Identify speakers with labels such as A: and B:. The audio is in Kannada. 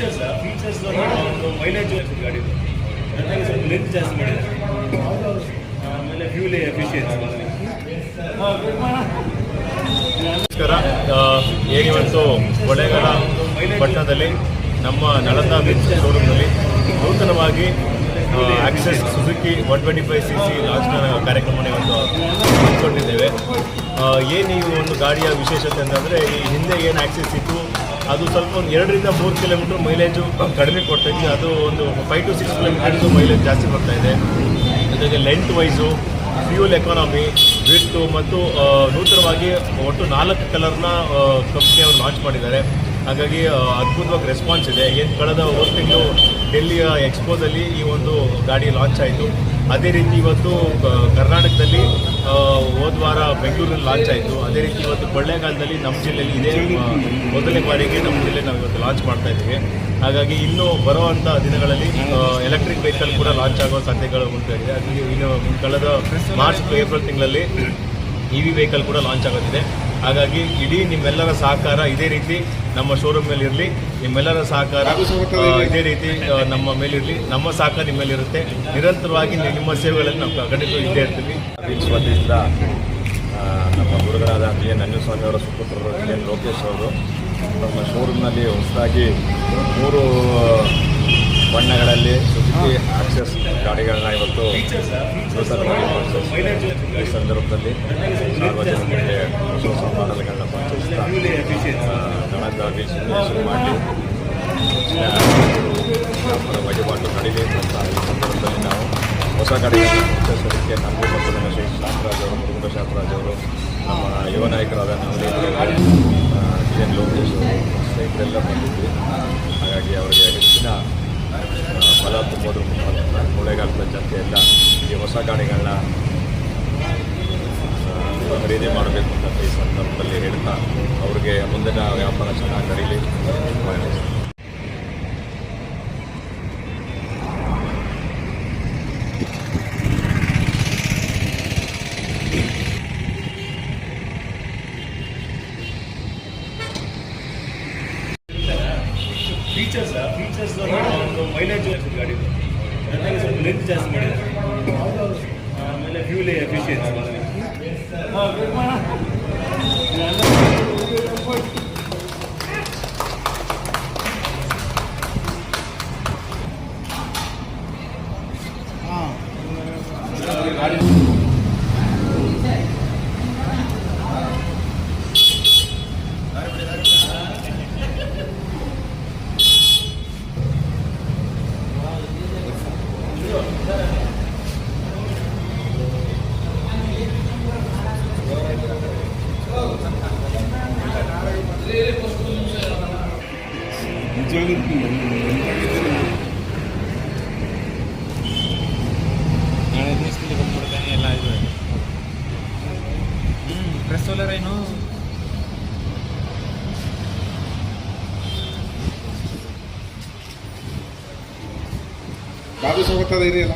A: ಫೀಚರ್ಸ್ ಮೈಲೇಜ್ ಗಾಡಿ ಜೊತೆಗೆ ಸ್ವಲ್ಪ ಲೆಂತ್ ಜಾಸ್ತಿ ಮಾಡಿದ್ದಾರೆ. ಆಮೇಲೆ ಫ್ಯೂಲ್ ಎಫಿಷಿಯನ್ಸಿ. ನಮಸ್ಕಾರ. ಏನಿವತ್ತು ಕೊಳ್ಳೇಗಾಲ ಪಟ್ಟಣದಲ್ಲಿ ನಮ್ಮ ನಳಂದ ಮಿಲ್ಸ್ ಶೋರೂಮ್ನಲ್ಲಿ ನೂತನವಾಗಿ ಆಕ್ಸೆಸ್ ಸುಜುಕಿ 125cc ಲಾಂಚ್ ಕಾರ್ಯಕ್ರಮವನ್ನು ಇವತ್ತು ಹಮ್ಮಿಕೊಂಡಿದ್ದೇವೆ. ಏನು ಈ ಒಂದು ಗಾಡಿಯ ವಿಶೇಷತೆ ಅಂತಂದರೆ, ಈ ಹಿಂದೆ ಏನು ಆಕ್ಸೆಸ್ ಇತ್ತು ಅದು ಸ್ವಲ್ಪ ಒಂದು 2 ರಿಂದ 3 ಕಿಲೋಮೀಟರ್ ಮೈಲೇಜು ಕಡಿಮೆ ಕೊಡ್ತಾಯಿದ್ವಿ. ಅದು ಒಂದು 5 to 6 ಕಿಲೋಮೀಟರ್ಸು ಮೈಲೇಜ್ ಜಾಸ್ತಿ ಬರ್ತಾಯಿದೆ. ಜೊತೆಗೆ length wise, fuel economy, width ಮತ್ತು ನೂತನವಾಗಿ ಒಟ್ಟು 4 ಕಲರ್ನ ಕಂಪ್ನಿಯವರು ಲಾಂಚ್ ಮಾಡಿದ್ದಾರೆ. ಹಾಗಾಗಿ ಅದ್ಭುತವಾಗಿ ರೆಸ್ಪಾನ್ಸ್ ಇದೆ. ಏನು ಕಳೆದ ತಿಂಗಳು ಡೆಲ್ಲಿಯ ಎಕ್ಸ್ಪೋದಲ್ಲಿ ಈ ಒಂದು ಗಾಡಿ ಲಾಂಚ್ ಆಯಿತು. ಅದೇ ರೀತಿ ಇವತ್ತು ಕರ್ನಾಟಕದಲ್ಲಿ ಹೋದ ವಾರ ಬೆಂಗಳೂರಲ್ಲಿ ಲಾಂಚ್ ಆಯಿತು. ಅದೇ ರೀತಿ ಇವತ್ತು ಕೊಳ್ಳೇಗಾಲದಲ್ಲಿ ನಮ್ಮ ಜಿಲ್ಲೆಯಲ್ಲಿ ಇದೇ ಮೊದಲನೇ ಬಾರಿಗೆ ನಮ್ಮ ಜಿಲ್ಲೆ ನಾವು ಇವತ್ತು ಲಾಂಚ್ ಮಾಡ್ತಾ ಇದ್ದೀವಿ. ಹಾಗಾಗಿ ಇನ್ನೂ ಬರುವಂಥ ದಿನಗಳಲ್ಲಿ ಎಲೆಕ್ಟ್ರಿಕ್ ವೆಹಿಕಲ್ ಕೂಡ ಲಾಂಚ್ ಆಗುವ ಸಾಧ್ಯತೆಗಳು ಉಂಟಾಗಿದೆ. ಹಾಗಾಗಿ ಇನ್ನು ಕಳೆದ ಮಾರ್ಚ್ ಟು ಏಪ್ರಿಲ್ ತಿಂಗಳಲ್ಲಿ EV ವೆಹಿಕಲ್ ಕೂಡ ಲಾಂಚ್ ಆಗುತ್ತಿದೆ. ಹಾಗಾಗಿ ಇಡೀ ನಿಮ್ಮೆಲ್ಲರ ಸಹಕಾರ ಇದೇ ರೀತಿ ನಮ್ಮ ಶೋರೂಮ್ ಮೇಲೆ ಇರಲಿ. ನಿಮ್ಮೆಲ್ಲರ ಸಹಕಾರ ಇದೇ ರೀತಿ ನಮ್ಮ ಮೇಲಿರಲಿ. ನಮ್ಮ ಸಹಕಾರ ನಿಮ್ಮ ಮೇಲಿರುತ್ತೆ. ನಿರಂತರವಾಗಿ ನಿಮ್ಮ ಸೇವೆಗಳಲ್ಲಿ ನಾವು ಖಂಡಿತ ಇದ್ದೇ ಇರ್ತೀವಿ.
B: ವತಿಯಿಂದ ನಮ್ಮ ಗುರುಗಳಾದ BN ನಂಜುಸ್ವಾಮಿ ಅವರ ಸುಪುತ್ರರು BN ಲೋಕೇಶ್ ಅವರು ನಮ್ಮ ಶೋರೂಮ್ನಲ್ಲಿ ಹೊಸದಾಗಿ 3 ಬಣ್ಣಗಳಲ್ಲಿ ಸುಜುಕಿ ಆಕ್ಸೆಸ್ ಗಾಡಿಗಳನ್ನ ಇವತ್ತು ಈ ಸಂದರ್ಭದಲ್ಲಿ ಸಾರ್ವಜನಿಕರಿಗೆ ಹೊಸ ಮಾಡೆಲ್ಗಳನ್ನ ಪರಿಚಯಿಸ್ತಾ ನಳಂದ ಶುರು ಮಾಡಿ ವ್ಯಾಪಾರ ವಹಿವಾಟು ನಡೀಲಿ ಅಂತ ಈ ಸಂದರ್ಭದಲ್ಲಿ ನಾವು ಹೊಸ ಗಾಡಿಗಳನ್ನು ಪರಿಚಯಿಸೋದಕ್ಕೆ ನಮಗೂ ಮತ್ತು ನಮ್ಮ ಶ್ರೀ ಶಾಂತರಾಜ್ ಅವರು, ಮುರುಘಾ ಶಾಂತರಾಜ್ ಅವರು, ನಮ್ಮ ಯುವ ನಾಯಕರಾದ BN ಲೋಕೇಶ್ ಅವರು ಇವರೆಲ್ಲ ಬಂದಿದ್ವಿ. ಹಾಗಾಗಿ ಅವರಿಗೆ ಹೆಚ್ಚಿನ ಫಲ ತುಂಬೋದ್ರ ಮುಖಾಂತರ ಕೊಳ್ಳೇಗಾಲದ ಜನತೆ ಎಲ್ಲ ಈ ಹೊಸ ಗಾಡಿಗಳನ್ನ ಖರೀದಿ ಮಾಡಬೇಕು ಅಂತ ಈ ಸಂದರ್ಭದಲ್ಲಿ ಹೇಳ್ತಾ ಅವ್ರಿಗೆ ಮುಂದಿನ ವ್ಯಾಪಾರ ಚೆನ್ನಾಗಿ ನಡೀಲಿ.
A: ಫೀಚರ್ಸ್ ಮೈಲೇಜ್ ಗಾಡಿ ಜೊತೆಗೆ ಸ್ವಲ್ಪ ಲೆಂತ್ ಜಾಸ್ತಿ ಮಾಡಿದ್ದಾರೆ. ಆಮೇಲೆ ಫ್ಯೂಲ್ ಎಫಿಷಿಯನ್ಸಿ.
C: ಎಲ್ಲ ಇದು ಪ್ರೆಸ್ ಸೋಲರ್ ಏನು
D: ಬಾಬು ಸೋಗತ್ತದ ಇದೆಯಲ್ಲ